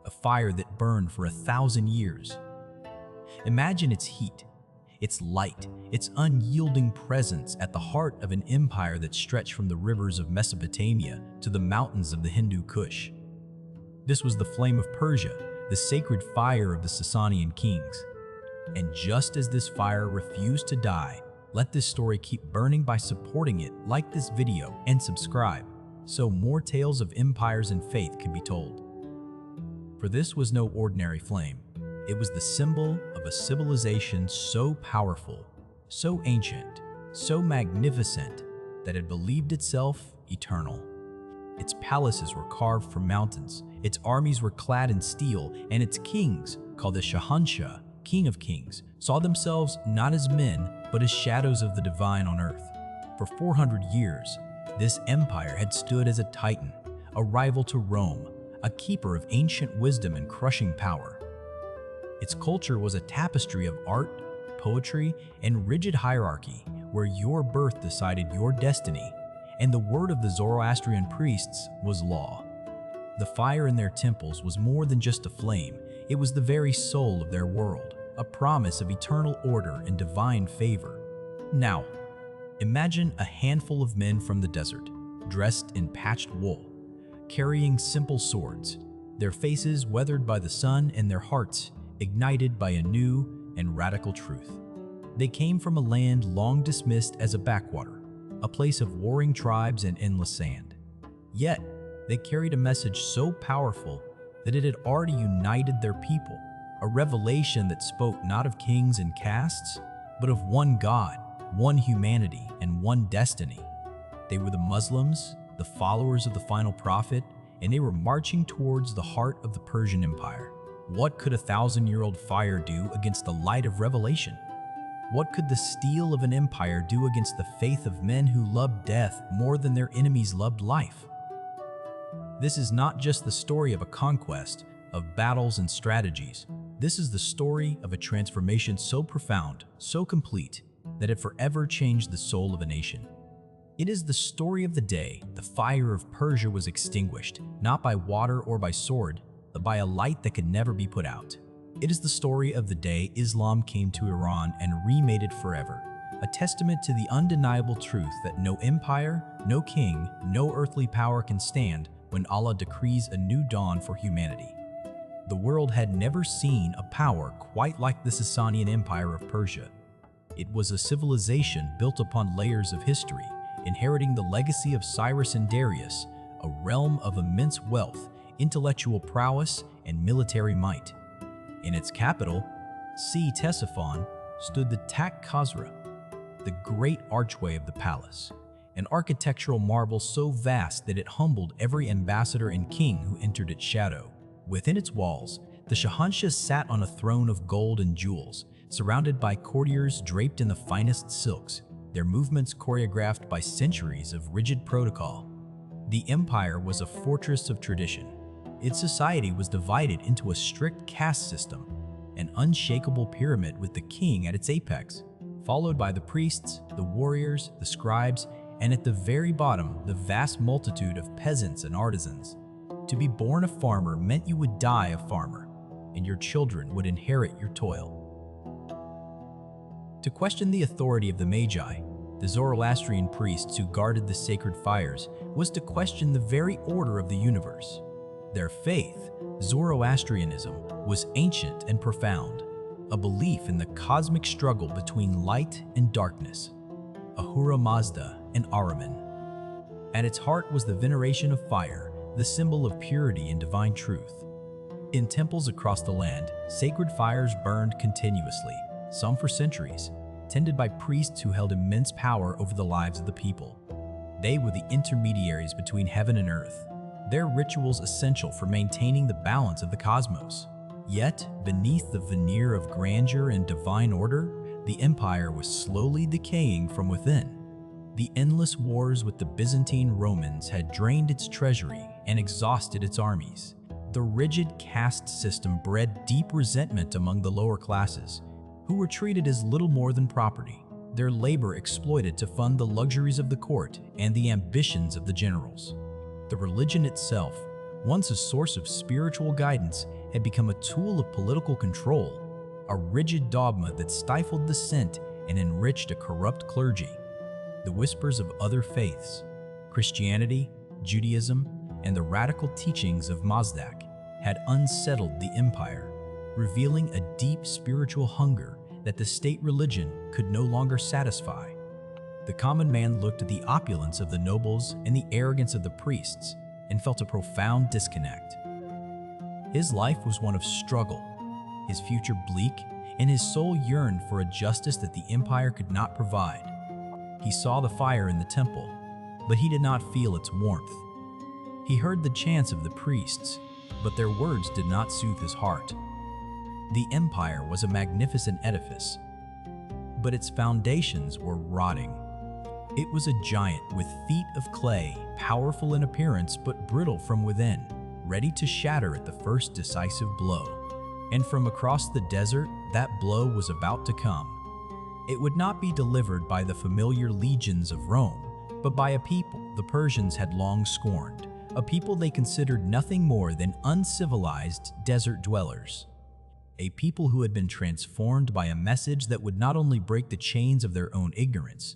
a fire that burned for 1,000 years. Imagine its heat, its light, its unyielding presence at the heart of an empire that stretched from the rivers of Mesopotamia to the mountains of the Hindu Kush. This was the flame of Persia, the sacred fire of the Sassanian kings. And just as this fire refused to die, let this story keep burning by supporting it, like this video, and subscribe, so more tales of empires and faith can be told. For this was no ordinary flame. It was the symbol of a civilization so powerful, so ancient, so magnificent that it believed itself eternal. Its palaces were carved from mountains, its armies were clad in steel, and its kings, called the Shahanshah, King of Kings, saw themselves not as men, but as shadows of the divine on earth. For 400 years, this empire had stood as a titan, a rival to Rome, a keeper of ancient wisdom and crushing power. Its culture was a tapestry of art, poetry, and rigid hierarchy, where your birth decided your destiny, and the word of the Zoroastrian priests was law. The fire in their temples was more than just a flame, it was the very soul of their world, a promise of eternal order and divine favor. Now, imagine a handful of men from the desert, dressed in patched wool, carrying simple swords, their faces weathered by the sun and their hearts ignited by a new and radical truth. They came from a land long dismissed as a backwater, a place of warring tribes and endless sand. Yet, they carried a message so powerful that it had already united their people, a revelation that spoke not of kings and castes, but of one God, one humanity, and one destiny. They were the Muslims, the followers of the final prophet, and they were marching towards the heart of the Persian Empire. What could a 1,000-year-old fire do against the light of revelation? What could the steel of an empire do against the faith of men who loved death more than their enemies loved life? This is not just the story of a conquest, of battles and strategies. This is the story of a transformation so profound, so complete, that it forever changed the soul of a nation. It is the story of the day the fire of Persia was extinguished, not by water or by sword, but by a light that could never be put out. It is the story of the day Islam came to Iran and remade it forever, a testament to the undeniable truth that no empire, no king, no earthly power can stand when Allah decrees a new dawn for humanity. The world had never seen a power quite like the Sassanian Empire of Persia. It was a civilization built upon layers of history, inheriting the legacy of Cyrus and Darius, a realm of immense wealth, intellectual prowess, and military might. In its capital, Ctesiphon, stood the Tak Khazra, the great archway of the palace, an architectural marvel so vast that it humbled every ambassador and king who entered its shadow. Within its walls, the Shahanshah sat on a throne of gold and jewels, surrounded by courtiers draped in the finest silks, their movements choreographed by centuries of rigid protocol. The empire was a fortress of tradition. Its society was divided into a strict caste system, an unshakable pyramid with the king at its apex, followed by the priests, the warriors, the scribes, and at the very bottom, the vast multitude of peasants and artisans. To be born a farmer meant you would die a farmer, and your children would inherit your toil. To question the authority of the Magi, the Zoroastrian priests who guarded the sacred fires, was to question the very order of the universe. Their faith, Zoroastrianism, was ancient and profound, a belief in the cosmic struggle between light and darkness, Ahura Mazda and Ahriman. At its heart was the veneration of fire, the symbol of purity and divine truth. In temples across the land, sacred fires burned continuously, some for centuries, tended by priests who held immense power over the lives of the people. They were the intermediaries between heaven and earth, their rituals essential for maintaining the balance of the cosmos. Yet, beneath the veneer of grandeur and divine order, the empire was slowly decaying from within. The endless wars with the Byzantine Romans had drained its treasury and exhausted its armies. The rigid caste system bred deep resentment among the lower classes, who were treated as little more than property, their labor exploited to fund the luxuries of the court and the ambitions of the generals. The religion itself, once a source of spiritual guidance, had become a tool of political control, a rigid dogma that stifled dissent and enriched a corrupt clergy. The whispers of other faiths, Christianity, Judaism, and the radical teachings of Mazdak had unsettled the empire, revealing a deep spiritual hunger that the state religion could no longer satisfy. The common man looked at the opulence of the nobles and the arrogance of the priests and felt a profound disconnect. His life was one of struggle, his future bleak, and his soul yearned for a justice that the empire could not provide. He saw the fire in the temple, but he did not feel its warmth. He heard the chants of the priests, but their words did not soothe his heart. The empire was a magnificent edifice, but its foundations were rotting. It was a giant with feet of clay, powerful in appearance but brittle from within, ready to shatter at the first decisive blow. And from across the desert, that blow was about to come. It would not be delivered by the familiar legions of Rome, but by a people the Persians had long scorned, a people they considered nothing more than uncivilized desert dwellers. A people who had been transformed by a message that would not only break the chains of their own ignorance,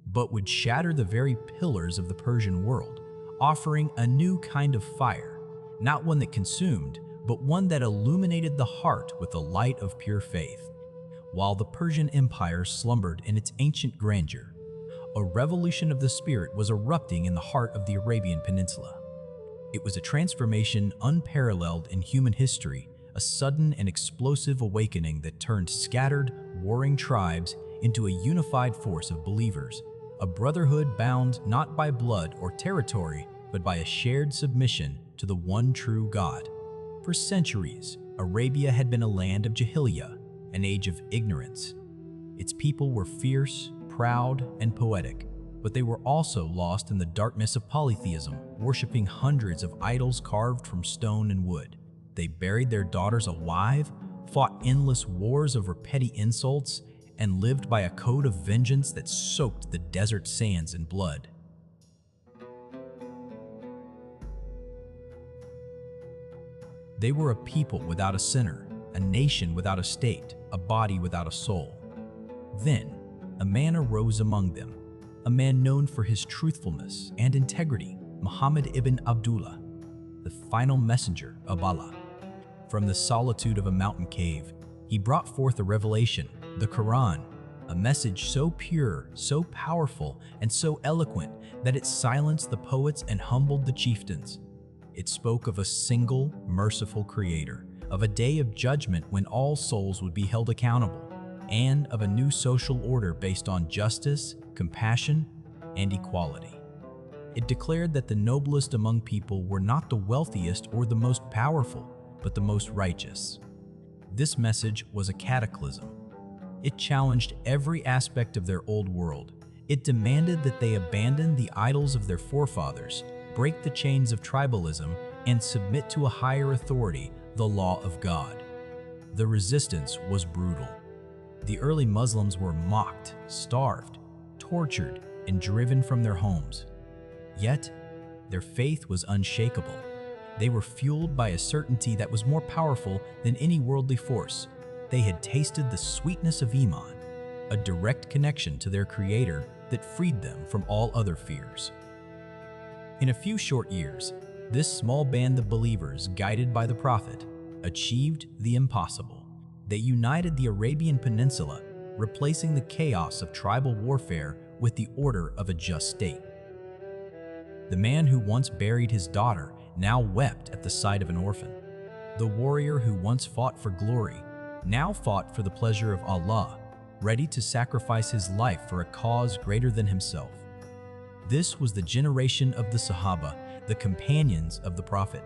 but would shatter the very pillars of the Persian world, offering a new kind of fire, not one that consumed, but one that illuminated the heart with the light of pure faith. While the Persian Empire slumbered in its ancient grandeur, a revolution of the spirit was erupting in the heart of the Arabian Peninsula. It was a transformation unparalleled in human history, a sudden and explosive awakening that turned scattered, warring tribes into a unified force of believers, a brotherhood bound not by blood or territory, but by a shared submission to the one true God. For centuries, Arabia had been a land of Jahiliyyah, an age of ignorance. Its people were fierce, proud, and poetic, but they were also lost in the darkness of polytheism, worshipping hundreds of idols carved from stone and wood. They buried their daughters alive, fought endless wars over petty insults, and lived by a code of vengeance that soaked the desert sands in blood. They were a people without a center, a nation without a state, a body without a soul. Then, a man arose among them, a man known for his truthfulness and integrity, Muhammad ibn Abdullah, the final messenger of Allah. From the solitude of a mountain cave, he brought forth a revelation, the Quran, a message so pure, so powerful, and so eloquent that it silenced the poets and humbled the chieftains. It spoke of a single, merciful creator, of a day of judgment when all souls would be held accountable, and of a new social order based on justice, compassion, and equality. It declared that the noblest among people were not the wealthiest or the most powerful, but the most righteous. This message was a cataclysm. It challenged every aspect of their old world. It demanded that they abandon the idols of their forefathers, break the chains of tribalism, and submit to a higher authority, the law of God. The resistance was brutal. The early Muslims were mocked, starved, tortured, and driven from their homes. Yet, their faith was unshakable. They were fueled by a certainty that was more powerful than any worldly force. They had tasted the sweetness of Iman, a direct connection to their Creator that freed them from all other fears. In a few short years, this small band of believers, guided by the Prophet, achieved the impossible. They united the Arabian Peninsula, replacing the chaos of tribal warfare with the order of a just state. The man who once buried his daughter now wept at the sight of an orphan. The warrior who once fought for glory now fought for the pleasure of Allah, ready to sacrifice his life for a cause greater than himself. This was the generation of the Sahaba, the companions of the Prophet.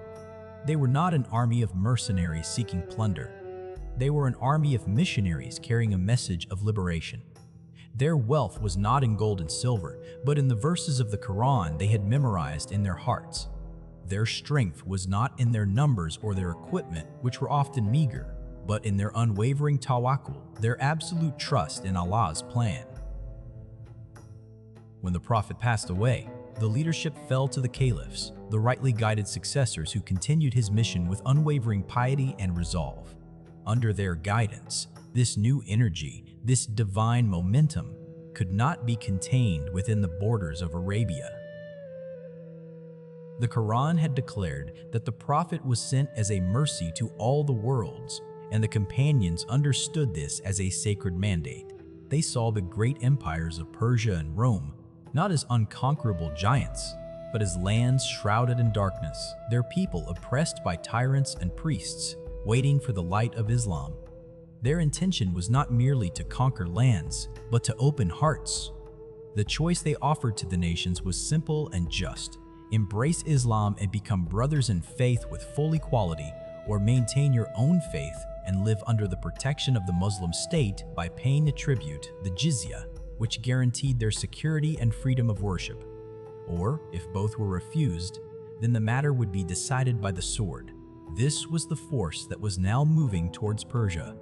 They were not an army of mercenaries seeking plunder. They were an army of missionaries carrying a message of liberation. Their wealth was not in gold and silver, but in the verses of the Quran they had memorized in their hearts. Their strength was not in their numbers or their equipment, which were often meager, but in their unwavering tawakkul, their absolute trust in Allah's plan. When the Prophet passed away, The leadership fell to the caliphs, the rightly guided successors who continued his mission with unwavering piety and resolve. Under their guidance, this new energy, this divine momentum, could not be contained within the borders of Arabia. The Quran had declared that the Prophet was sent as a mercy to all the worlds, and the companions understood this as a sacred mandate. They saw the great empires of Persia and Rome not as unconquerable giants, but as lands shrouded in darkness, their people oppressed by tyrants and priests, waiting for the light of Islam. Their intention was not merely to conquer lands, but to open hearts. The choice they offered to the nations was simple and just: embrace Islam and become brothers in faith with full equality, or maintain your own faith and live under the protection of the Muslim state by paying a tribute, the jizya, which guaranteed their security and freedom of worship. Or, if both were refused, then the matter would be decided by the sword. This was the force that was now moving towards Persia.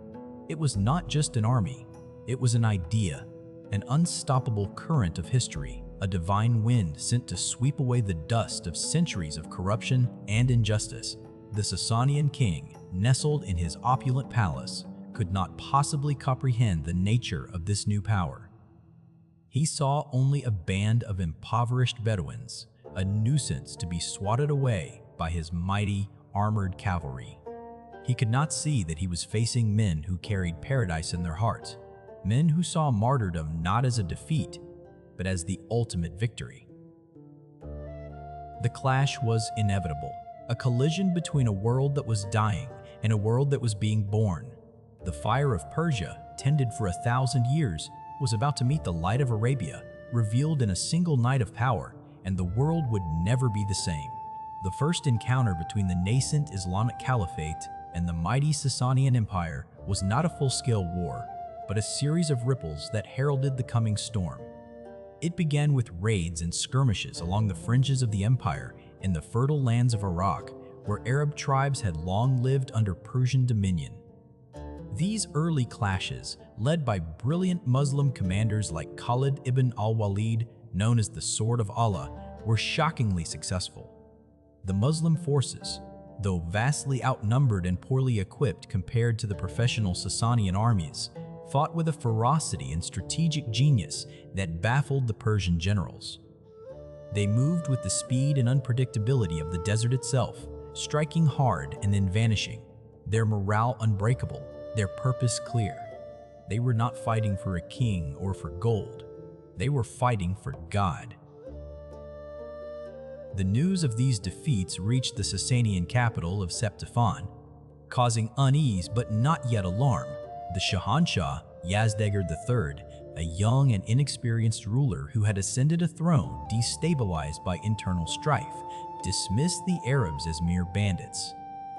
It was not just an army, it was an idea, an unstoppable current of history, a divine wind sent to sweep away the dust of centuries of corruption and injustice. The Sassanian king, nestled in his opulent palace, could not possibly comprehend the nature of this new power. He saw only a band of impoverished Bedouins, a nuisance to be swatted away by his mighty, armored cavalry. He could not see that he was facing men who carried paradise in their hearts, men who saw martyrdom not as a defeat, but as the ultimate victory. The clash was inevitable, a collision between a world that was dying and a world that was being born. The fire of Persia, tended for 1,000 years, was about to meet the light of Arabia, revealed in a single night of power, and the world would never be the same. The first encounter between the nascent Islamic Caliphate and the mighty Sassanian Empire was not a full-scale war, but a series of ripples that heralded the coming storm. It began with raids and skirmishes along the fringes of the empire in the fertile lands of Iraq, where Arab tribes had long lived under Persian dominion. These early clashes, led by brilliant Muslim commanders like Khalid ibn al-Walid, known as the Sword of Allah, were shockingly successful. The Muslim forces, though vastly outnumbered and poorly equipped compared to the professional Sassanian armies, fought with a ferocity and strategic genius that baffled the Persian generals. They moved with the speed and unpredictability of the desert itself, striking hard and then vanishing, their morale unbreakable, their purpose clear. They were not fighting for a king or for gold. They were fighting for God. The news of these defeats reached the Sassanian capital of Ctesiphon, causing unease but not yet alarm. The Shahanshah, Yazdegerd III, a young and inexperienced ruler who had ascended a throne destabilized by internal strife, dismissed the Arabs as mere bandits.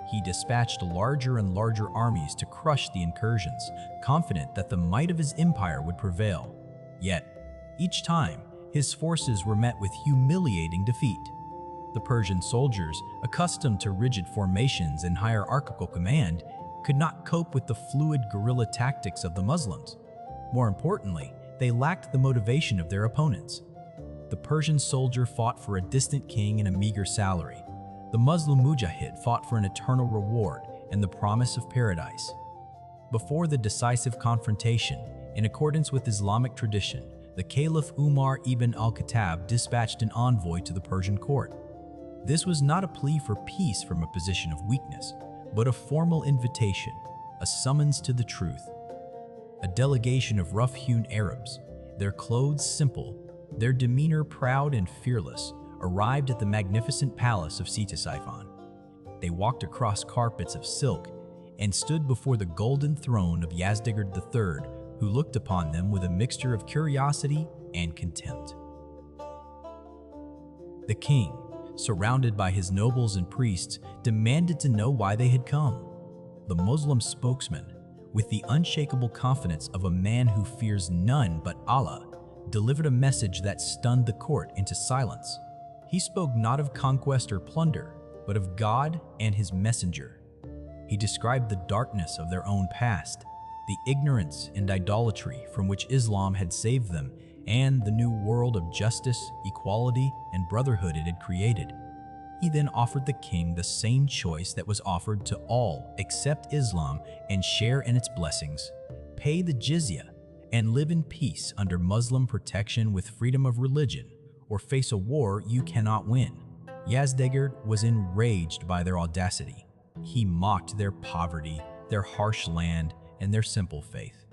He dispatched larger and larger armies to crush the incursions, confident that the might of his empire would prevail. Yet, each time, his forces were met with humiliating defeat. The Persian soldiers, accustomed to rigid formations and hierarchical command, could not cope with the fluid guerrilla tactics of the Muslims. More importantly, they lacked the motivation of their opponents. The Persian soldier fought for a distant king and a meager salary. The Muslim mujahid fought for an eternal reward and the promise of paradise. Before the decisive confrontation, in accordance with Islamic tradition, the Caliph Umar ibn al-Khattab dispatched an envoy to the Persian court. This was not a plea for peace from a position of weakness, but a formal invitation, a summons to the truth. A delegation of rough-hewn Arabs, their clothes simple, their demeanor proud and fearless, arrived at the magnificent palace of Ctesiphon. They walked across carpets of silk and stood before the golden throne of Yazdegerd III, who looked upon them with a mixture of curiosity and contempt. The king, surrounded by his nobles and priests, demanded to know why they had come. The Muslim spokesman, with the unshakable confidence of a man who fears none but Allah, delivered a message that stunned the court into silence. He spoke not of conquest or plunder, but of God and his messenger. He described the darkness of their own past, the ignorance and idolatry from which Islam had saved them, and the new world of justice, equality, and brotherhood it had created. He then offered the king the same choice that was offered to all except Islam and share in its blessings: pay the jizya and live in peace under Muslim protection with freedom of religion, or face a war you cannot win. Yazdegerd was enraged by their audacity. He mocked their poverty, their harsh land, and their simple faith.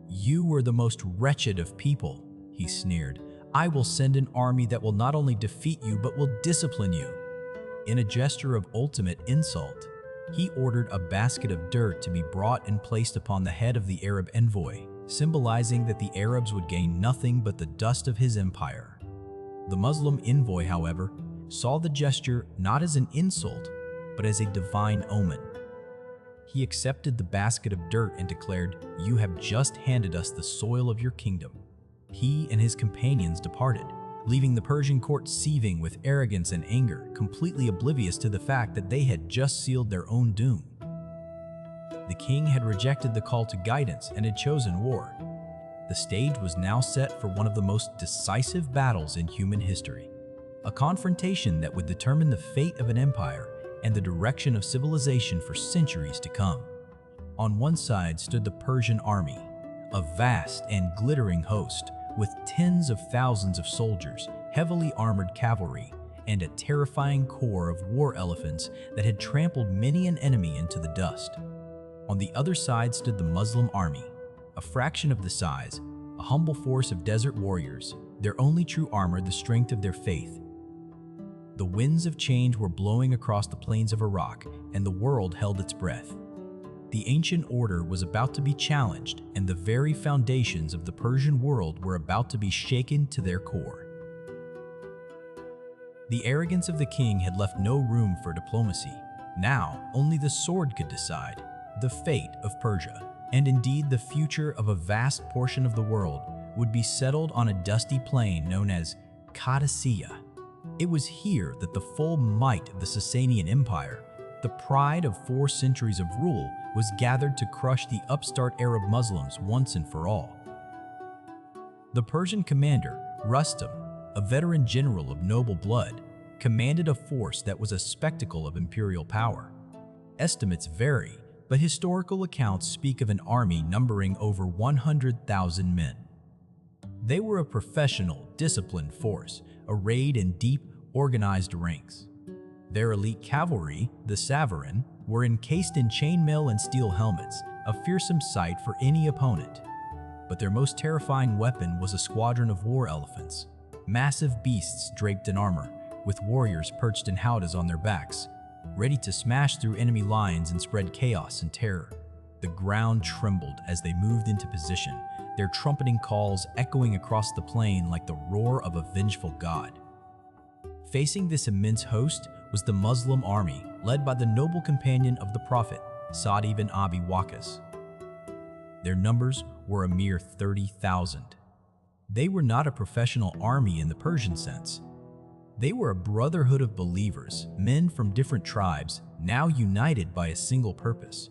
"You were the most wretched of people," he sneered. "I will send an army that will not only defeat you but will discipline you." In a gesture of ultimate insult, he ordered a basket of dirt to be brought and placed upon the head of the Arab envoy, symbolizing that the Arabs would gain nothing but the dust of his empire. The Muslim envoy, however, saw the gesture not as an insult, but as a divine omen. He accepted the basket of dirt and declared, "You have just handed us the soil of your kingdom." He and his companions departed, leaving the Persian court seething with arrogance and anger, completely oblivious to the fact that they had just sealed their own doom. The king had rejected the call to guidance and had chosen war. The stage was now set for one of the most decisive battles in human history, a confrontation that would determine the fate of an empire and the direction of civilization for centuries to come. On one side stood the Persian army, a vast and glittering host with tens of thousands of soldiers, heavily armored cavalry, and a terrifying corps of war elephants that had trampled many an enemy into the dust. On the other side stood the Muslim army, a fraction of the size, a humble force of desert warriors, their only true armor the strength of their faith. The winds of change were blowing across the plains of Iraq, and the world held its breath. The ancient order was about to be challenged, and the very foundations of the Persian world were about to be shaken to their core. The arrogance of the king had left no room for diplomacy. Now, only the sword could decide the fate of Persia, and indeed the future of a vast portion of the world would be settled on a dusty plain known as Qadisiyyah. It was here that the full might of the Sassanian Empire, the pride of 4 centuries of rule, was gathered to crush the upstart Arab Muslims once and for all. The Persian commander, Rustam, a veteran general of noble blood, commanded a force that was a spectacle of imperial power. Estimates vary, but historical accounts speak of an army numbering over 100,000 men. They were a professional, disciplined force, arrayed in deep, organized ranks. Their elite cavalry, the Savarin, were encased in chainmail and steel helmets, a fearsome sight for any opponent. But their most terrifying weapon was a squadron of war elephants, massive beasts draped in armor, with warriors perched in howdahs on their backs, ready to smash through enemy lines and spread chaos and terror. The ground trembled as they moved into position, their trumpeting calls echoing across the plain like the roar of a vengeful god. Facing this immense host was the Muslim army, led by the noble companion of the Prophet, Sa'd ibn Abi Waqqas. Their numbers were a mere 30,000. They were not a professional army in the Persian sense. They were a brotherhood of believers, men from different tribes, now united by a single purpose.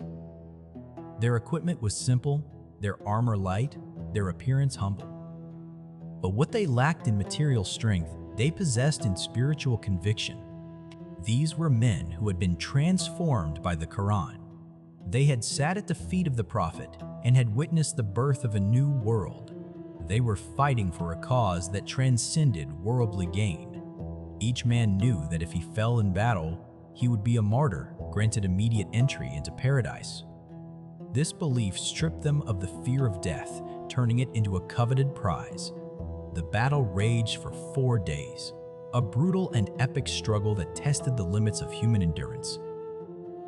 Their equipment was simple, their armor light, their appearance humble. But what they lacked in material strength, they possessed in spiritual conviction. These were men who had been transformed by the Quran. They had sat at the feet of the Prophet and had witnessed the birth of a new world. They were fighting for a cause that transcended worldly gain. Each man knew that if he fell in battle, he would be a martyr, granted immediate entry into paradise. This belief stripped them of the fear of death, turning it into a coveted prize. The battle raged for 4 days, a brutal and epic struggle that tested the limits of human endurance.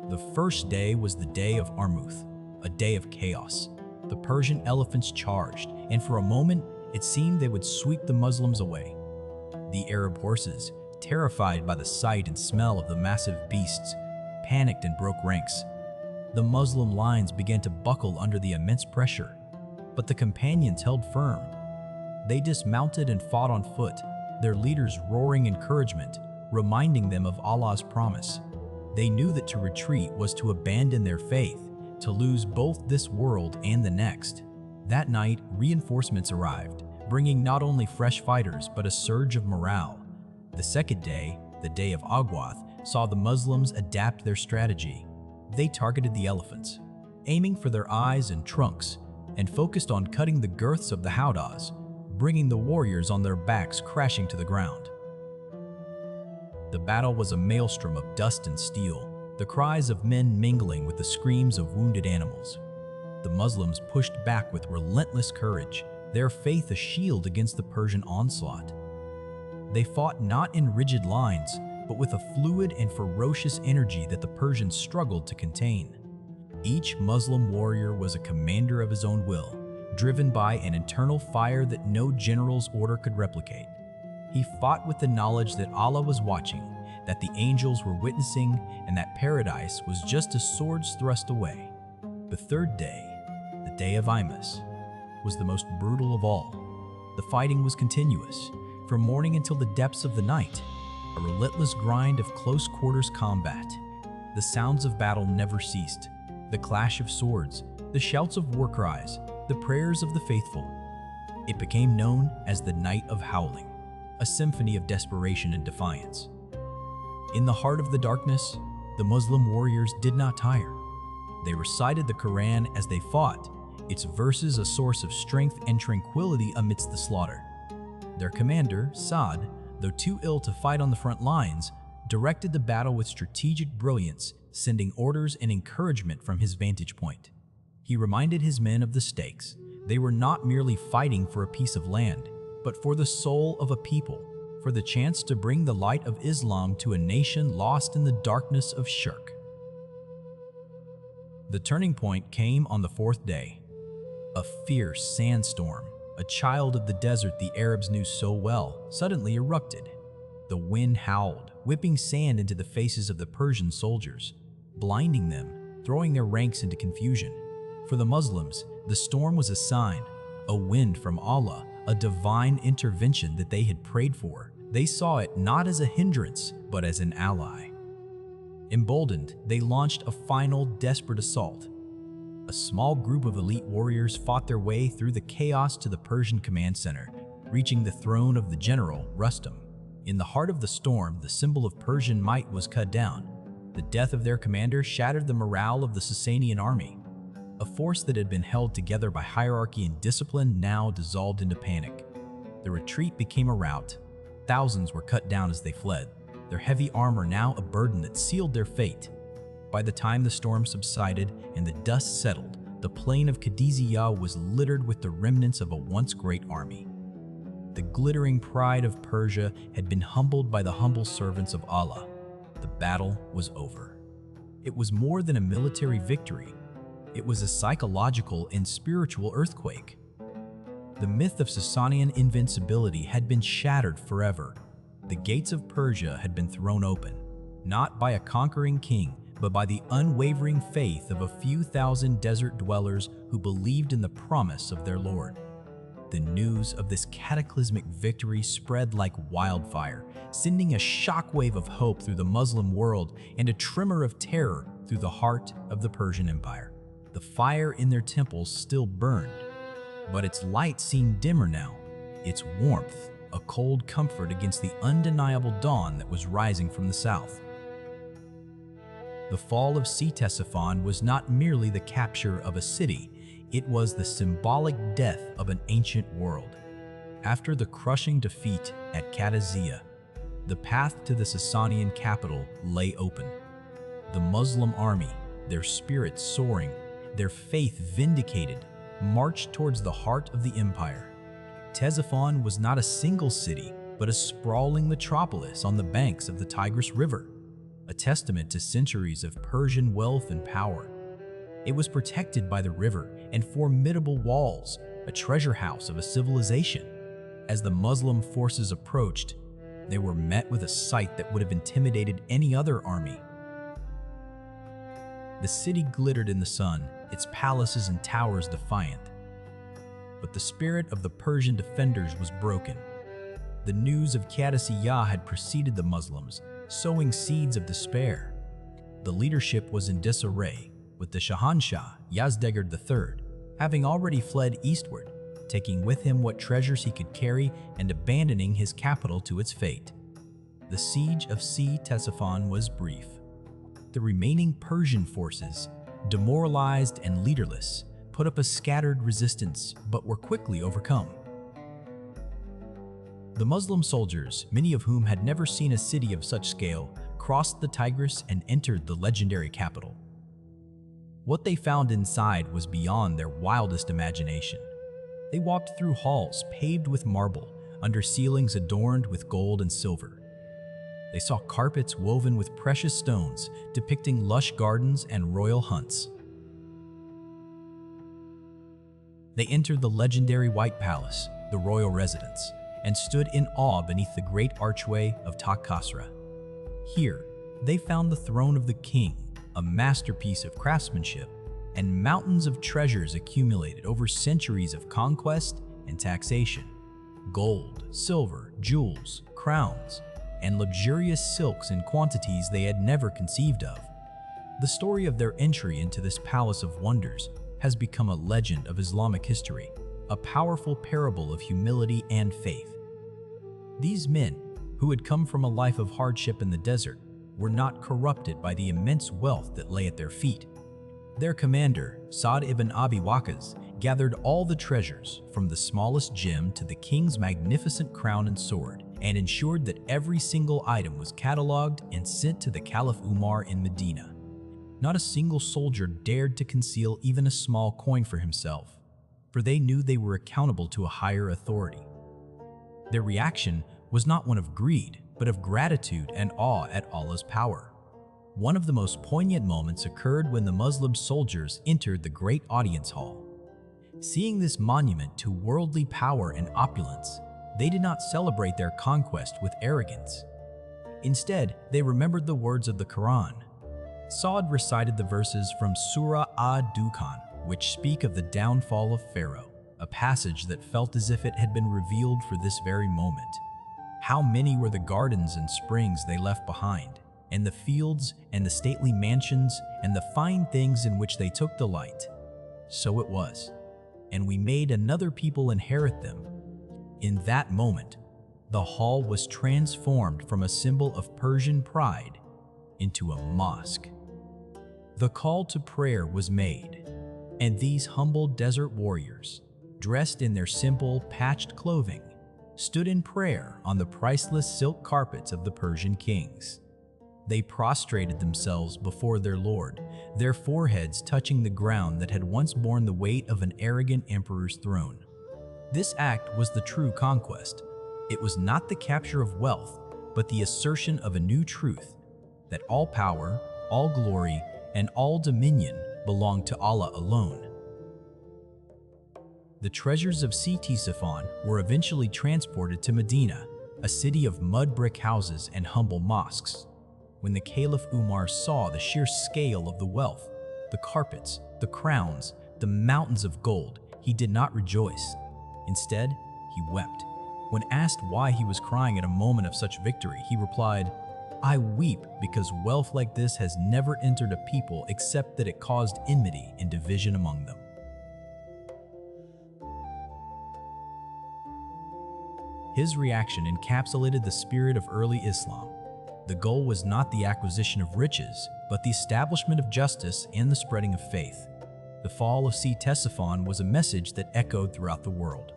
The first day was the day of Armuth, a day of chaos. The Persian elephants charged, and for a moment, it seemed they would sweep the Muslims away. The Arab horses, terrified by the sight and smell of the massive beasts, panicked and broke ranks. The Muslim lines began to buckle under the immense pressure, but the companions held firm. They dismounted and fought on foot, their leaders roaring encouragement, reminding them of Allah's promise. They knew that to retreat was to abandon their faith, to lose both this world and the next. That night, reinforcements arrived, bringing not only fresh fighters but a surge of morale. The second day, the day of Agwath, saw the Muslims adapt their strategy. They targeted the elephants, aiming for their eyes and trunks, and focused on cutting the girths of the howdahs, bringing the warriors on their backs crashing to the ground. The battle was a maelstrom of dust and steel, the cries of men mingling with the screams of wounded animals. The Muslims pushed back with relentless courage, their faith a shield against the Persian onslaught. They fought not in rigid lines, but with a fluid and ferocious energy that the Persians struggled to contain. Each Muslim warrior was a commander of his own will, driven by an internal fire that no general's order could replicate. He fought with the knowledge that Allah was watching, that the angels were witnessing, and that paradise was just a sword's thrust away. The third day, the day of Imus, was the most brutal of all. The fighting was continuous, from morning until the depths of the night, a relentless grind of close-quarters combat. The sounds of battle never ceased, the clash of swords, the shouts of war cries, the prayers of the faithful. It became known as the Night of Howling, a symphony of desperation and defiance. In the heart of the darkness, the Muslim warriors did not tire. They recited the Quran as they fought, its verses a source of strength and tranquility amidst the slaughter. Their commander, Saad, though too ill to fight on the front lines, directed the battle with strategic brilliance, sending orders and encouragement from his vantage point. He reminded his men of the stakes. They were not merely fighting for a piece of land, but for the soul of a people, for the chance to bring the light of Islam to a nation lost in the darkness of shirk. The turning point came on the fourth day. A fierce sandstorm, a child of the desert the Arabs knew so well, suddenly erupted. The wind howled, whipping sand into the faces of the Persian soldiers, blinding them, throwing their ranks into confusion. For the Muslims, the storm was a sign, a wind from Allah, a divine intervention that they had prayed for. They saw it not as a hindrance, but as an ally. Emboldened, they launched a final, desperate assault. A small group of elite warriors fought their way through the chaos to the Persian command center, reaching the throne of the general, Rustam. In the heart of the storm, the symbol of Persian might was cut down. The death of their commander shattered the morale of the Sassanian army. A force that had been held together by hierarchy and discipline now dissolved into panic. The retreat became a rout. Thousands were cut down as they fled, their heavy armor now a burden that sealed their fate. By the time the storm subsided and the dust settled, the plain of Qadisiyyah was littered with the remnants of a once great army. The glittering pride of Persia had been humbled by the humble servants of Allah. The battle was over. It was more than a military victory. It was a psychological and spiritual earthquake. The myth of Sassanian invincibility had been shattered forever. The gates of Persia had been thrown open, not by a conquering king, but by the unwavering faith of a few thousand desert dwellers who believed in the promise of their Lord. The news of this cataclysmic victory spread like wildfire, sending a shockwave of hope through the Muslim world and a tremor of terror through the heart of the Persian Empire. The fire in their temples still burned, but its light seemed dimmer now, its warmth a cold comfort against the undeniable dawn that was rising from the south. The fall of Ctesiphon was not merely the capture of a city, it was the symbolic death of an ancient world. After the crushing defeat at Qadisiyyah, the path to the Sassanian capital lay open. The Muslim army, their spirits soaring, their faith vindicated, marched towards the heart of the empire. Ctesiphon was not a single city, but a sprawling metropolis on the banks of the Tigris River, a testament to centuries of Persian wealth and power. It was protected by the river and formidable walls, a treasure house of a civilization. As the Muslim forces approached, they were met with a sight that would have intimidated any other army. The city glittered in the sun, its palaces and towers defiant. But the spirit of the Persian defenders was broken. The news of Qadisiyyah had preceded the Muslims, sowing seeds of despair. The leadership was in disarray, with the Shahanshah, Yazdegerd III, having already fled eastward, taking with him what treasures he could carry and abandoning his capital to its fate. The siege of Ctesiphon was brief. The remaining Persian forces, demoralized and leaderless, put up a scattered resistance but were quickly overcome. The Muslim soldiers, many of whom had never seen a city of such scale, crossed the Tigris and entered the legendary capital. What they found inside was beyond their wildest imagination. They walked through halls paved with marble, under ceilings adorned with gold and silver. They saw carpets woven with precious stones, depicting lush gardens and royal hunts. They entered the legendary White Palace, the royal residence, and stood in awe beneath the great archway of Taqasra. Here, they found the throne of the king, a masterpiece of craftsmanship, and mountains of treasures accumulated over centuries of conquest and taxation. Gold, silver, jewels, crowns, and luxurious silks in quantities they had never conceived of. The story of their entry into this palace of wonders has become a legend of Islamic history, a powerful parable of humility and faith. These men, who had come from a life of hardship in the desert, were not corrupted by the immense wealth that lay at their feet. Their commander, Sa'd ibn Abi Waqqas, gathered all the treasures, from the smallest gem to the king's magnificent crown and sword, and ensured that every single item was catalogued and sent to the Caliph Umar in Medina. Not a single soldier dared to conceal even a small coin for himself, for they knew they were accountable to a higher authority. Their reaction was not one of greed, but of gratitude and awe at Allah's power. One of the most poignant moments occurred when the Muslim soldiers entered the great audience hall. Seeing this monument to worldly power and opulence, they did not celebrate their conquest with arrogance. Instead, they remembered the words of the Quran. Sa'd recited the verses from Surah ad-Dukhan, which speak of the downfall of Pharaoh, a passage that felt as if it had been revealed for this very moment. How many were the gardens and springs they left behind, and the fields and the stately mansions and the fine things in which they took delight. So it was, and we made another people inherit them. In that moment, the hall was transformed from a symbol of Persian pride into a mosque. The call to prayer was made, and these humble desert warriors, dressed in their simple, patched clothing, stood in prayer on the priceless silk carpets of the Persian kings. They prostrated themselves before their lord, their foreheads touching the ground that had once borne the weight of an arrogant emperor's throne. This act was the true conquest. It was not the capture of wealth, but the assertion of a new truth, that all power, all glory, and all dominion belong to Allah alone. The treasures of Ctesiphon were eventually transported to Medina, a city of mud brick houses and humble mosques. When the Caliph Umar saw the sheer scale of the wealth, the carpets, the crowns, the mountains of gold, he did not rejoice. Instead, he wept. When asked why he was crying at a moment of such victory, he replied, "I weep because wealth like this has never entered a people except that it caused enmity and division among them." His reaction encapsulated the spirit of early Islam. The goal was not the acquisition of riches, but the establishment of justice and the spreading of faith. The fall of Ctesiphon was a message that echoed throughout the world.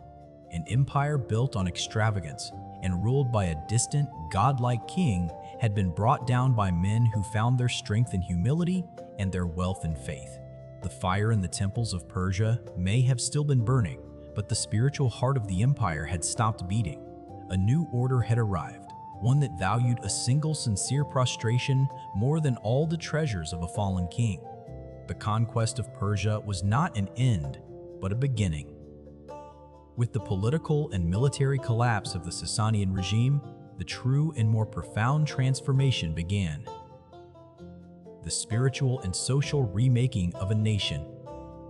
An empire built on extravagance and ruled by a distant, godlike king had been brought down by men who found their strength in humility and their wealth in faith. The fire in the temples of Persia may have still been burning, but the spiritual heart of the empire had stopped beating. A new order had arrived, one that valued a single sincere prostration more than all the treasures of a fallen king. The conquest of Persia was not an end, but a beginning. With the political and military collapse of the Sassanian regime, the true and more profound transformation began. The spiritual and social remaking of a nation.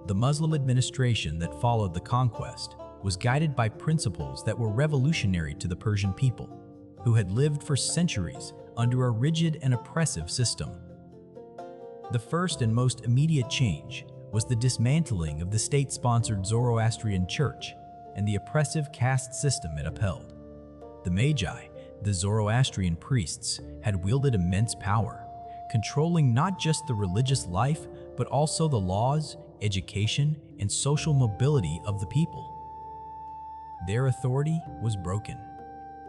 The Muslim administration that followed the conquest was guided by principles that were revolutionary to the Persian people, who had lived for centuries under a rigid and oppressive system. The first and most immediate change was the dismantling of the state-sponsored Zoroastrian church and the oppressive caste system it upheld. The Magi, the Zoroastrian priests, had wielded immense power, controlling not just the religious life, but also the laws, education, and social mobility of the people. Their authority was broken.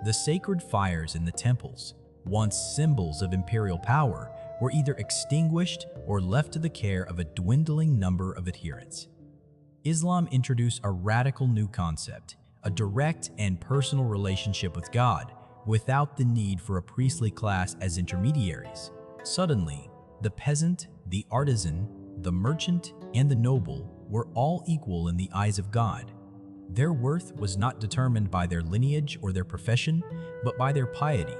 The sacred fires in the temples, once symbols of imperial power, were either extinguished or left to the care of a dwindling number of adherents. Islam introduced a radical new concept, a direct and personal relationship with God, without the need for a priestly class as intermediaries. Suddenly, the peasant, the artisan, the merchant, and the noble were all equal in the eyes of God. Their worth was not determined by their lineage or their profession, but by their piety.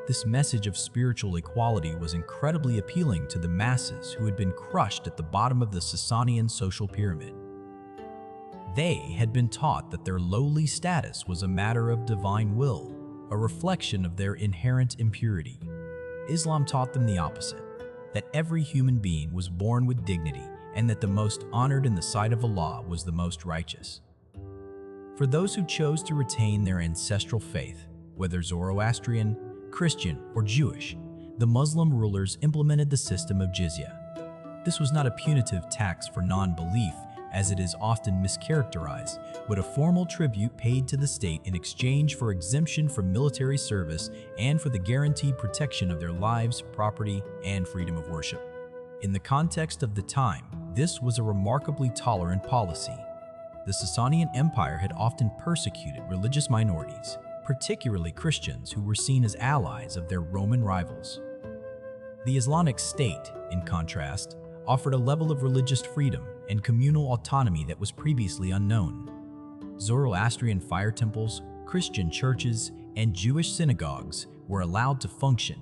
This message of spiritual equality was incredibly appealing to the masses who had been crushed at the bottom of the Sassanian social pyramid. They had been taught that their lowly status was a matter of divine will, a reflection of their inherent impurity. Islam taught them the opposite, that every human being was born with dignity and that the most honored in the sight of Allah was the most righteous. For those who chose to retain their ancestral faith, whether Zoroastrian, Christian, or Jewish, the Muslim rulers implemented the system of jizya. This was not a punitive tax for non-belief, as it is often mischaracterized, but a formal tribute paid to the state in exchange for exemption from military service and for the guaranteed protection of their lives, property, and freedom of worship. In the context of the time, this was a remarkably tolerant policy. The Sassanian Empire had often persecuted religious minorities, particularly Christians who were seen as allies of their Roman rivals. The Islamic State, in contrast, offered a level of religious freedom and communal autonomy that was previously unknown. Zoroastrian fire temples, Christian churches, and Jewish synagogues were allowed to function,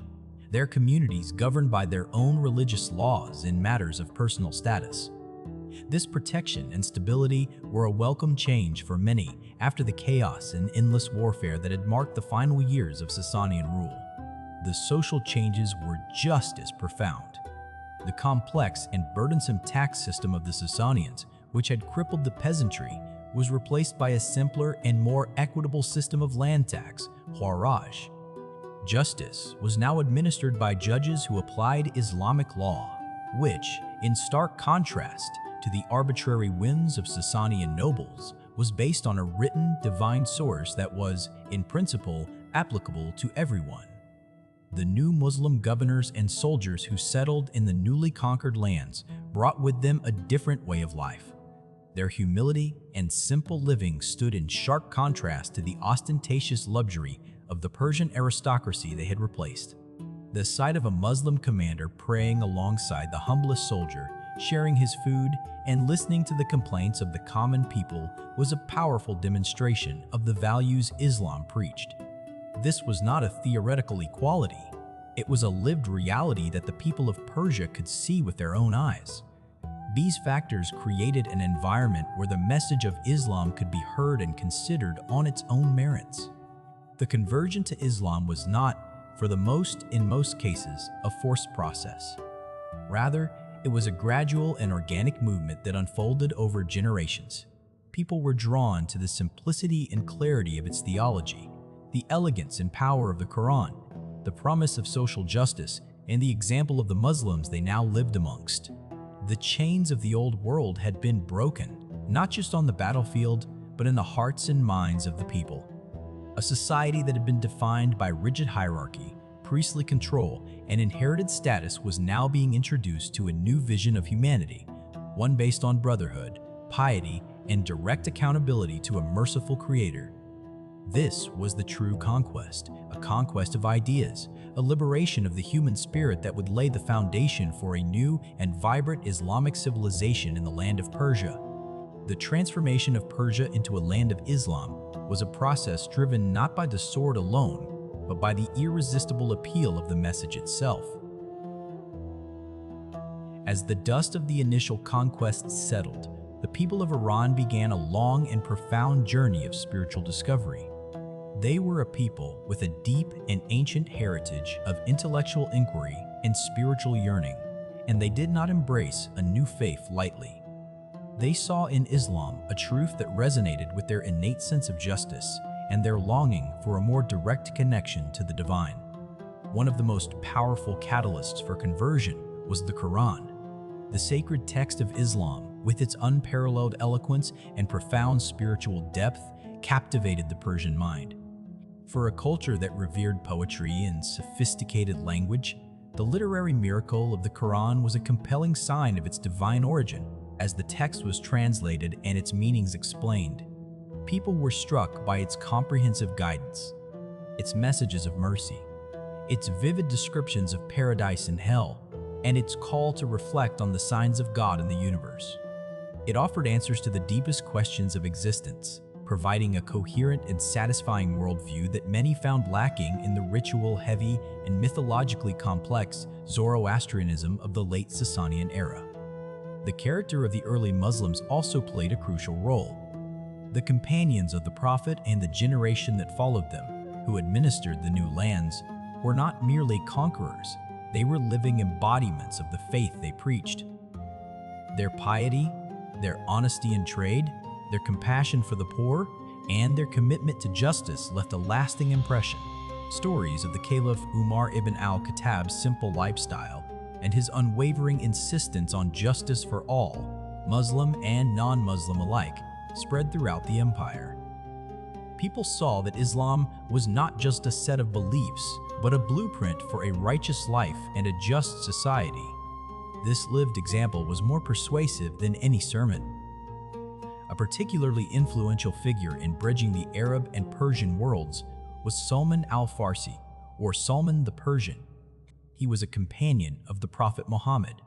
their communities governed by their own religious laws in matters of personal status. This protection and stability were a welcome change for many after the chaos and endless warfare that had marked the final years of Sassanian rule. The social changes were just as profound. The complex and burdensome tax system of the Sassanians, which had crippled the peasantry, was replaced by a simpler and more equitable system of land tax, haraj. Justice was now administered by judges who applied Islamic law, which, in stark contrast to the arbitrary whims of Sassanian nobles, was based on a written divine source that was, in principle, applicable to everyone. The new Muslim governors and soldiers who settled in the newly conquered lands brought with them a different way of life. Their humility and simple living stood in sharp contrast to the ostentatious luxury of the Persian aristocracy they had replaced. The sight of a Muslim commander praying alongside the humblest soldier, sharing his food, and listening to the complaints of the common people was a powerful demonstration of the values Islam preached. This was not a theoretical equality. It was a lived reality that the people of Persia could see with their own eyes. These factors created an environment where the message of Islam could be heard and considered on its own merits. The conversion to Islam was not, in most cases, a forced process. Rather, it was a gradual and organic movement that unfolded over generations. People were drawn to the simplicity and clarity of its theology, the elegance and power of the Quran, the promise of social justice, and the example of the Muslims they now lived amongst. The chains of the old world had been broken, not just on the battlefield, but in the hearts and minds of the people. A society that had been defined by rigid hierarchy, priestly control, and inherited status was now being introduced to a new vision of humanity, one based on brotherhood, piety, and direct accountability to a merciful creator. This was the true conquest, a conquest of ideas, a liberation of the human spirit that would lay the foundation for a new and vibrant Islamic civilization in the land of Persia. The transformation of Persia into a land of Islam was a process driven not by the sword alone, but by the irresistible appeal of the message itself. As the dust of the initial conquest settled, the people of Iran began a long and profound journey of spiritual discovery. They were a people with a deep and ancient heritage of intellectual inquiry and spiritual yearning, and they did not embrace a new faith lightly. They saw in Islam a truth that resonated with their innate sense of justice and their longing for a more direct connection to the divine. One of the most powerful catalysts for conversion was the Quran. The sacred text of Islam, with its unparalleled eloquence and profound spiritual depth, captivated the Persian mind. For a culture that revered poetry and sophisticated language, the literary miracle of the Quran was a compelling sign of its divine origin. As the text was translated and its meanings explained, people were struck by its comprehensive guidance, its messages of mercy, its vivid descriptions of paradise and hell, and its call to reflect on the signs of God in the universe. It offered answers to the deepest questions of existence, providing a coherent and satisfying worldview that many found lacking in the ritual-heavy and mythologically complex Zoroastrianism of the late Sassanian era. The character of the early Muslims also played a crucial role. The companions of the Prophet and the generation that followed them, who administered the new lands, were not merely conquerors, they were living embodiments of the faith they preached. Their piety, their honesty in trade, their compassion for the poor, and their commitment to justice left a lasting impression. Stories of the Caliph Umar ibn al-Khattab's simple lifestyle and his unwavering insistence on justice for all, Muslim and non-Muslim alike, spread throughout the empire. People saw that Islam was not just a set of beliefs, but a blueprint for a righteous life and a just society. This lived example was more persuasive than any sermon. A particularly influential figure in bridging the Arab and Persian worlds was Salman al-Farsi, or Salman the Persian. He was a companion of the Prophet Muhammad,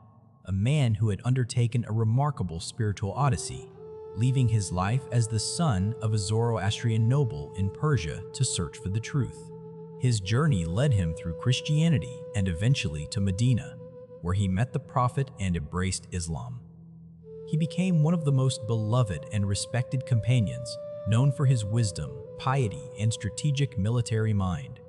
a man who had undertaken a remarkable spiritual odyssey, leaving his life as the son of a Zoroastrian noble in Persia to search for the truth. His journey led him through Christianity and eventually to Medina, where he met the Prophet and embraced Islam. He became one of the most beloved and respected companions, known for his wisdom, piety, and strategic military mind.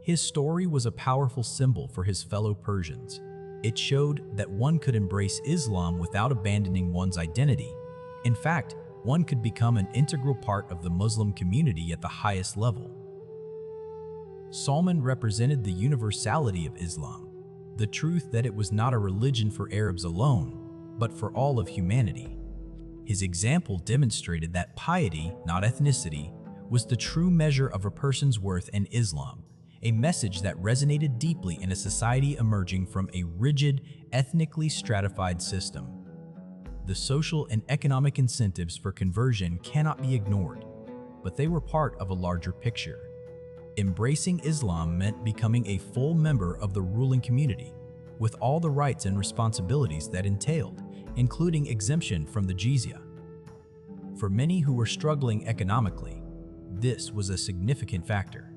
His story was a powerful symbol for his fellow Persians. It showed that one could embrace Islam without abandoning one's identity. In fact, one could become an integral part of the Muslim community at the highest level. Salman represented the universality of Islam, the truth that it was not a religion for Arabs alone, but for all of humanity. His example demonstrated that piety, not ethnicity, was the true measure of a person's worth in Islam, a message that resonated deeply in a society emerging from a rigid, ethnically stratified system. The social and economic incentives for conversion cannot be ignored, but they were part of a larger picture. Embracing Islam meant becoming a full member of the ruling community, with all the rights and responsibilities that entailed, including exemption from the jizya. For many who were struggling economically, this was a significant factor.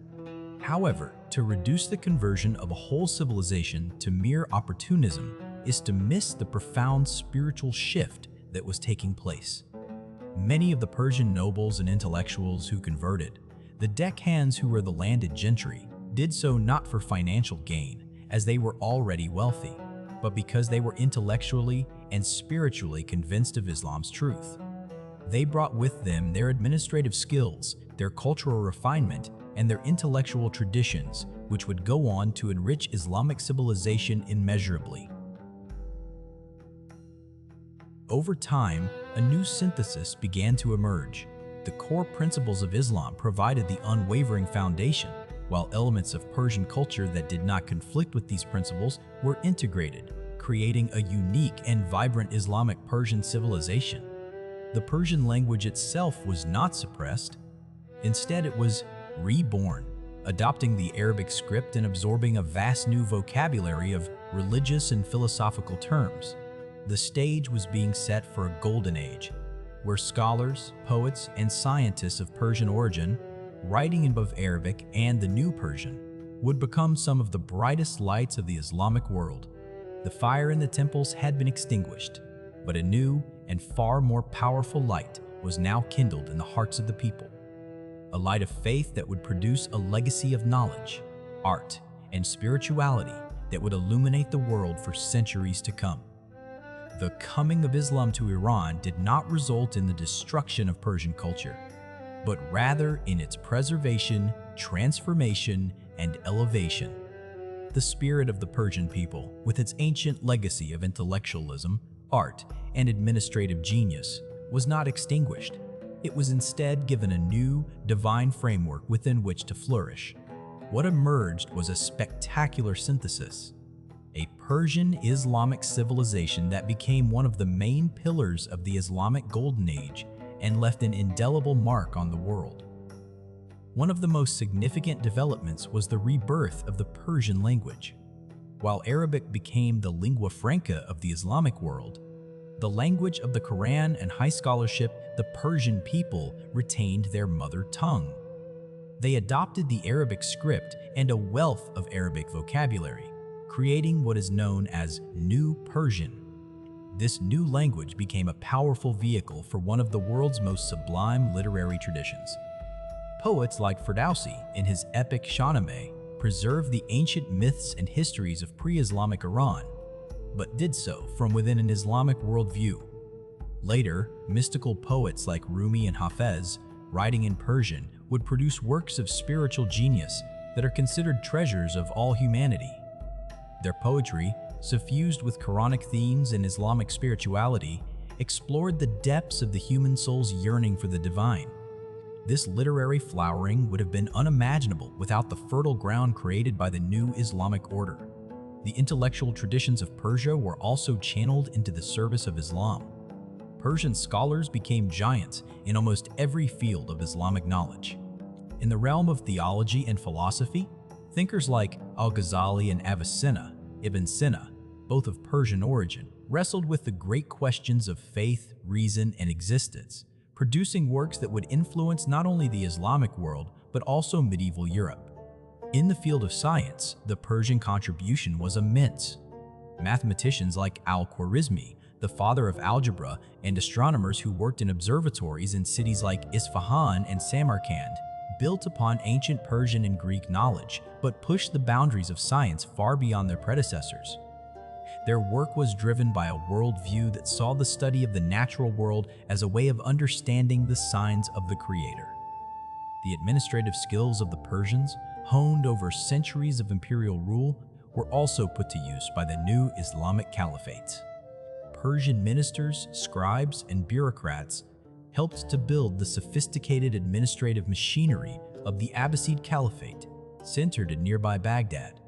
However, to reduce the conversion of a whole civilization to mere opportunism is to miss the profound spiritual shift that was taking place. Many of the Persian nobles and intellectuals who converted, the deckhands who were the landed gentry, did so not for financial gain, as they were already wealthy, but because they were intellectually and spiritually convinced of Islam's truth. They brought with them their administrative skills, their cultural refinement, and their intellectual traditions, which would go on to enrich Islamic civilization immeasurably. Over time, a new synthesis began to emerge. The core principles of Islam provided the unwavering foundation, while elements of Persian culture that did not conflict with these principles were integrated, creating a unique and vibrant Islamic Persian civilization. The Persian language itself was not suppressed. Instead, it was reborn, adopting the Arabic script and absorbing a vast new vocabulary of religious and philosophical terms. The stage was being set for a golden age, where scholars, poets, and scientists of Persian origin, writing in both Arabic and the New Persian, would become some of the brightest lights of the Islamic world. The fire in the temples had been extinguished, but a new and far more powerful light was now kindled in the hearts of the people. A light of faith that would produce a legacy of knowledge, art, and spirituality that would illuminate the world for centuries to come. The coming of Islam to Iran did not result in the destruction of Persian culture, but rather in its preservation, transformation, and elevation. The spirit of the Persian people, with its ancient legacy of intellectualism, art, and administrative genius, was not extinguished. It was instead given a new, divine framework within which to flourish. What emerged was a spectacular synthesis, a Persian-Islamic civilization that became one of the main pillars of the Islamic Golden Age and left an indelible mark on the world. One of the most significant developments was the rebirth of the Persian language. While Arabic became the lingua franca of the Islamic world, the language of the Quran and high scholarship, the Persian people retained their mother tongue. They adopted the Arabic script and a wealth of Arabic vocabulary, creating what is known as New Persian. This new language became a powerful vehicle for one of the world's most sublime literary traditions. Poets like Ferdowsi, in his epic Shahnameh, preserved the ancient myths and histories of pre-Islamic Iran, but did so from within an Islamic worldview. Later, mystical poets like Rumi and Hafez, writing in Persian, would produce works of spiritual genius that are considered treasures of all humanity. Their poetry, suffused with Quranic themes and Islamic spirituality, explored the depths of the human soul's yearning for the divine. This literary flowering would have been unimaginable without the fertile ground created by the new Islamic order. The intellectual traditions of Persia were also channeled into the service of Islam. Persian scholars became giants in almost every field of Islamic knowledge. In the realm of theology and philosophy, thinkers like Al-Ghazali and Avicenna, Ibn Sina, both of Persian origin, wrestled with the great questions of faith, reason, and existence, producing works that would influence not only the Islamic world, but also medieval Europe. In the field of science, the Persian contribution was immense. Mathematicians like Al-Khwarizmi, the father of algebra, and astronomers who worked in observatories in cities like Isfahan and Samarkand built upon ancient Persian and Greek knowledge, but pushed the boundaries of science far beyond their predecessors. Their work was driven by a worldview that saw the study of the natural world as a way of understanding the signs of the Creator. The administrative skills of the Persians, honed over centuries of imperial rule, were also put to use by the new Islamic caliphates. Persian ministers, scribes, and bureaucrats helped to build the sophisticated administrative machinery of the Abbasid Caliphate, centered in nearby Baghdad.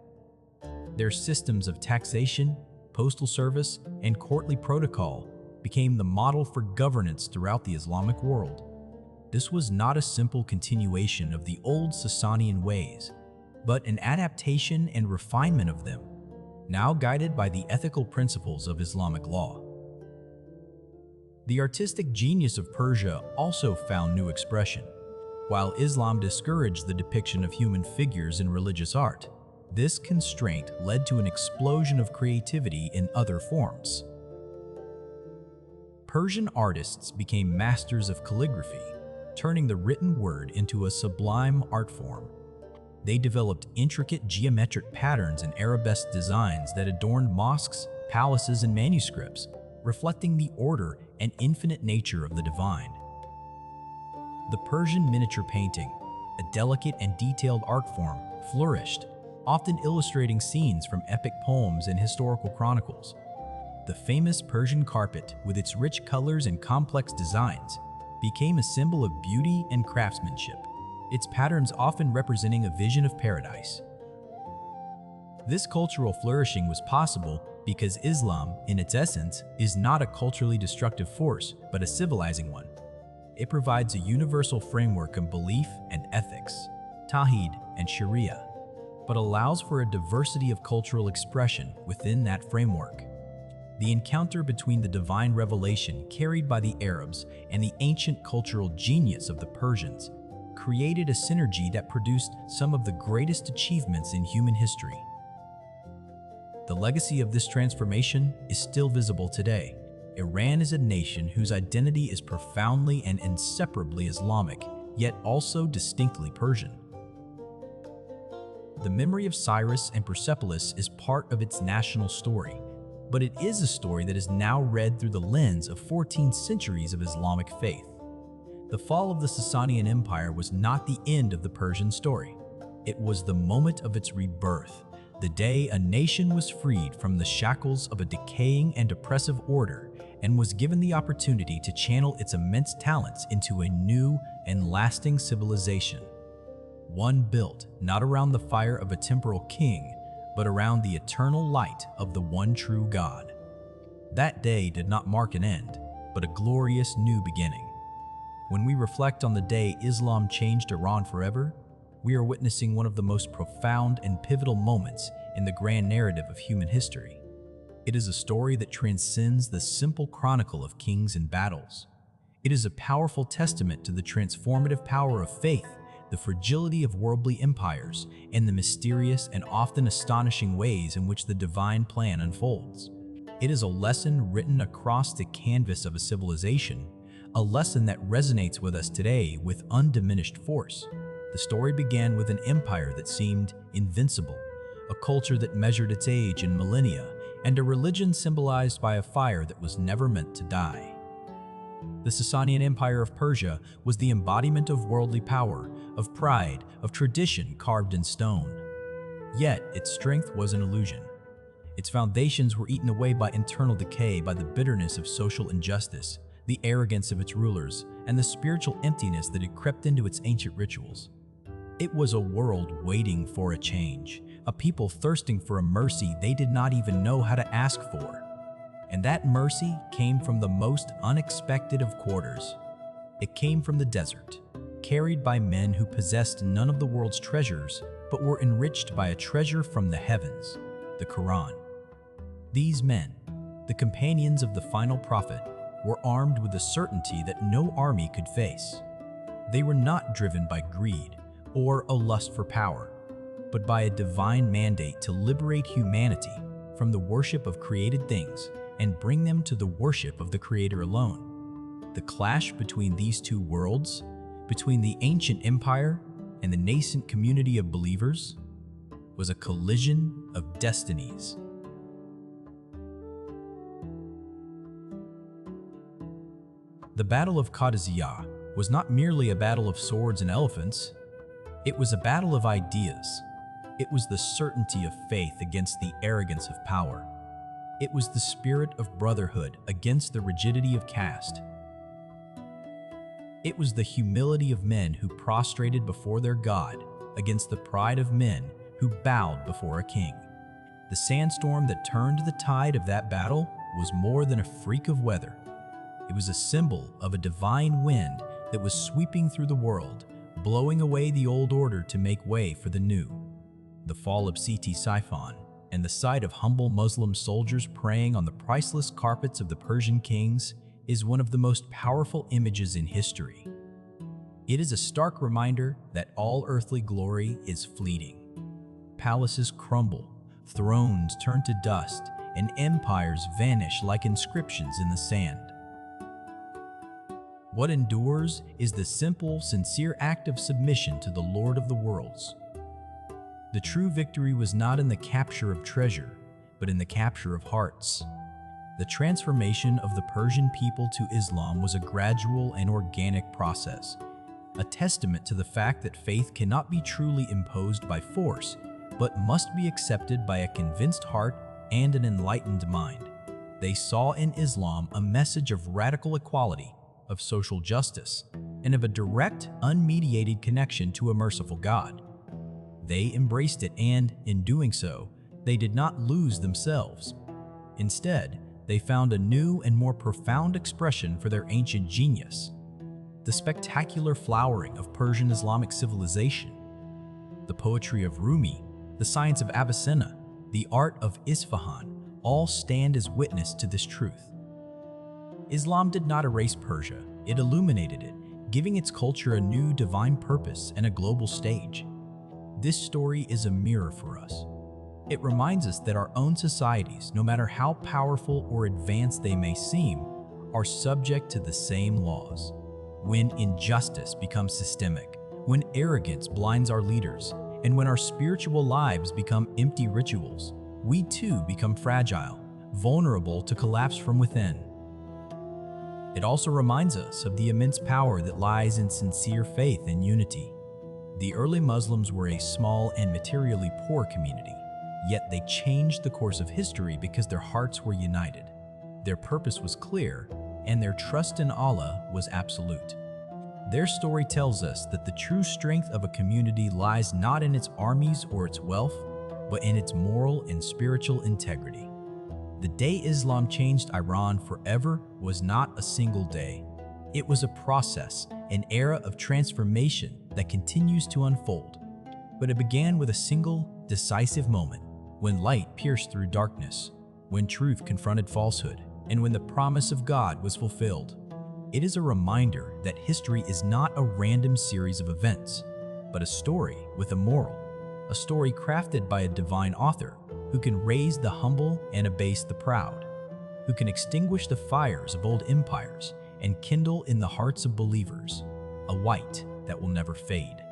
Their systems of taxation, postal service, and courtly protocol became the model for governance throughout the Islamic world. This was not a simple continuation of the old Sassanian ways, but an adaptation and refinement of them, now guided by the ethical principles of Islamic law. The artistic genius of Persia also found new expression. While Islam discouraged the depiction of human figures in religious art, this constraint led to an explosion of creativity in other forms. Persian artists became masters of calligraphy, turning the written word into a sublime art form. They developed intricate geometric patterns and arabesque designs that adorned mosques, palaces, and manuscripts, reflecting the order and infinite nature of the divine. The Persian miniature painting, a delicate and detailed art form, flourished, often illustrating scenes from epic poems and historical chronicles. The famous Persian carpet, with its rich colors and complex designs, became a symbol of beauty and craftsmanship, its patterns often representing a vision of paradise. This cultural flourishing was possible because Islam, in its essence, is not a culturally destructive force, but a civilizing one. It provides a universal framework of belief and ethics, Tawhid and Sharia, but allows for a diversity of cultural expression within that framework. The encounter between the divine revelation carried by the Arabs and the ancient cultural genius of the Persians created a synergy that produced some of the greatest achievements in human history. The legacy of this transformation is still visible today. Iran is a nation whose identity is profoundly and inseparably Islamic, yet also distinctly Persian. The memory of Cyrus and Persepolis is part of its national story, but it is a story that is now read through the lens of 14 centuries of Islamic faith. The fall of the Sassanian Empire was not the end of the Persian story. It was the moment of its rebirth, the day a nation was freed from the shackles of a decaying and oppressive order and was given the opportunity to channel its immense talents into a new and lasting civilization. One built not around the fire of a temporal king, but around the eternal light of the one true God. That day did not mark an end, but a glorious new beginning. When we reflect on the day Islam changed Iran forever, we are witnessing one of the most profound and pivotal moments in the grand narrative of human history. It is a story that transcends the simple chronicle of kings and battles. It is a powerful testament to the transformative power of faith, the fragility of worldly empires, and the mysterious and often astonishing ways in which the divine plan unfolds. It is a lesson written across the canvas of a civilization, a lesson that resonates with us today with undiminished force. The story began with an empire that seemed invincible, a culture that measured its age in millennia, and a religion symbolized by a fire that was never meant to die. The Sassanian Empire of Persia was the embodiment of worldly power, of pride, of tradition carved in stone. Yet, its strength was an illusion. Its foundations were eaten away by internal decay, by the bitterness of social injustice, the arrogance of its rulers, and the spiritual emptiness that had crept into its ancient rituals. It was a world waiting for a change, a people thirsting for a mercy they did not even know how to ask for. And that mercy came from the most unexpected of quarters. It came from the desert, carried by men who possessed none of the world's treasures, but were enriched by a treasure from the heavens, the Quran. These men, the companions of the final prophet, were armed with a certainty that no army could face. They were not driven by greed or a lust for power, but by a divine mandate to liberate humanity from the worship of created things and bring them to the worship of the Creator alone. The clash between these two worlds, between the ancient empire and the nascent community of believers, was a collision of destinies. The Battle of Qadisiyyah was not merely a battle of swords and elephants. It was a battle of ideas. It was the certainty of faith against the arrogance of power. It was the spirit of brotherhood against the rigidity of caste. It was the humility of men who prostrated before their God against the pride of men who bowed before a king. The sandstorm that turned the tide of that battle was more than a freak of weather. It was a symbol of a divine wind that was sweeping through the world, blowing away the old order to make way for the new. The fall of Ctesiphon and the sight of humble Muslim soldiers praying on the priceless carpets of the Persian kings is one of the most powerful images in history. It is a stark reminder that all earthly glory is fleeting. Palaces crumble, thrones turn to dust, and empires vanish like inscriptions in the sand. What endures is the simple, sincere act of submission to the Lord of the worlds. The true victory was not in the capture of treasure, but in the capture of hearts. The transformation of the Persian people to Islam was a gradual and organic process, a testament to the fact that faith cannot be truly imposed by force, but must be accepted by a convinced heart and an enlightened mind. They saw in Islam a message of radical equality, of social justice, and of a direct, unmediated connection to a merciful God. They embraced it, and, in doing so, they did not lose themselves. Instead, they found a new and more profound expression for their ancient genius: the spectacular flowering of Persian-Islamic civilization. The poetry of Rumi, the science of Avicenna, the art of Isfahan, all stand as witness to this truth. Islam did not erase Persia, it illuminated it, giving its culture a new divine purpose and a global stage. This story is a mirror for us. It reminds us that our own societies, no matter how powerful or advanced they may seem, are subject to the same laws. When injustice becomes systemic, when arrogance blinds our leaders, and when our spiritual lives become empty rituals, we too become fragile, vulnerable to collapse from within. It also reminds us of the immense power that lies in sincere faith and unity. The early Muslims were a small and materially poor community, yet they changed the course of history because their hearts were united. Their purpose was clear, and their trust in Allah was absolute. Their story tells us that the true strength of a community lies not in its armies or its wealth, but in its moral and spiritual integrity. The day Islam changed Iran forever was not a single day. It was a process, an era of transformation that continues to unfold. But it began with a single, decisive moment, when light pierced through darkness, when truth confronted falsehood, and when the promise of God was fulfilled. It is a reminder that history is not a random series of events, but a story with a moral, a story crafted by a divine author who can raise the humble and abase the proud, who can extinguish the fires of old empires and kindle in the hearts of believers a light that will never fade.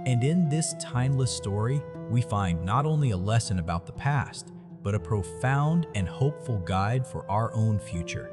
And in this timeless story, we find not only a lesson about the past, but a profound and hopeful guide for our own future.